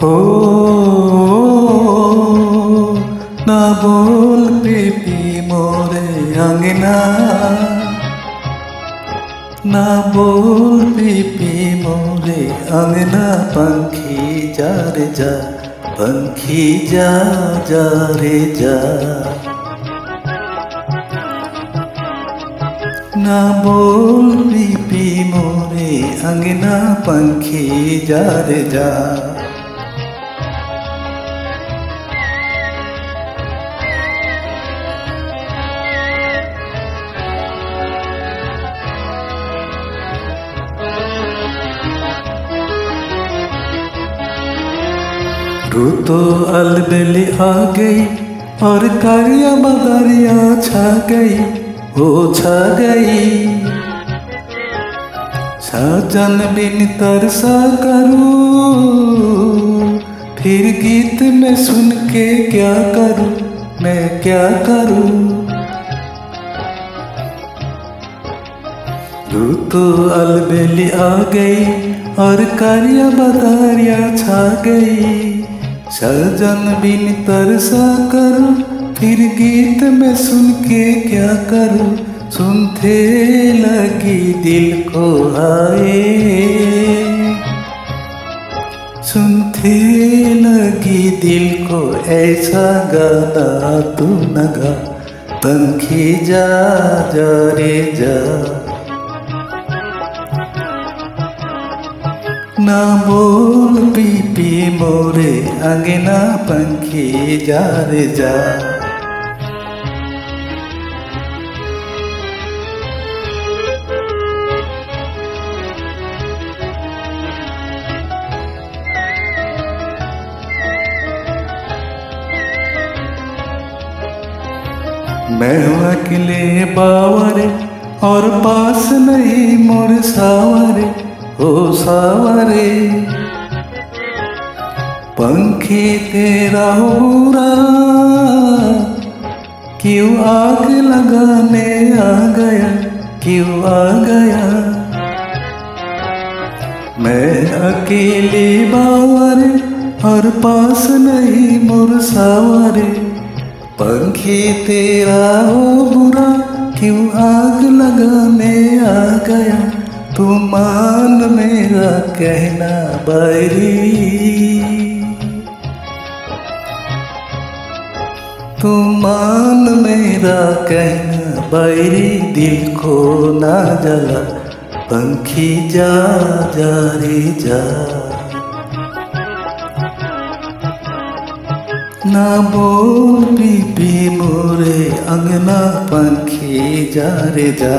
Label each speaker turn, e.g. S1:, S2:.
S1: हो ना बोल प्रीति मोरे अंगना, ना बोल प्रीति मोरे अंगना। पंखी जा रे जा, पंखी जा जा रे जा। ना बोल प्रीति मोरे अंगना, पंखी जा रे जा। रुतो अलबेली आ गई और कारिया बदरिया छा गई, वो छा गई। साजन बिन तरसा करूं, फिर गीत में सुन के क्या करूं, मैं क्या करूं। रुतो अलबेली आ गई और कारिया बदरिया छा गई। सजन बिन तरसा करूं, फिर गीत में सुन के क्या करूं। सुनते लगी दिल को आए, सुनते लगी दिल को ऐसा गाना तू न गा। पंखी जा जा रे जा। ना बोल प्रीति मोरे अंगना, पंखी जा रे जा। मैं हूँ अकेले बावरे और पास नहीं मोर सावरे, ओ सावरे। पंखी तेरा हुरा क्यों आग लगाने आ गया, क्यों आ गया। मैं अकेली बावरे और पास नहीं मोर सावरे। पंखी तेरा हो बुरा क्यों आग लगाने आ गया। तू मान मेरा कहना बैरी, तू मान मेरा कहना बैरी। दिल को ना जला, पंखी जा जा रे जा। ना बोल प्रीति मोरे अंगना, पंखी जा रे जा।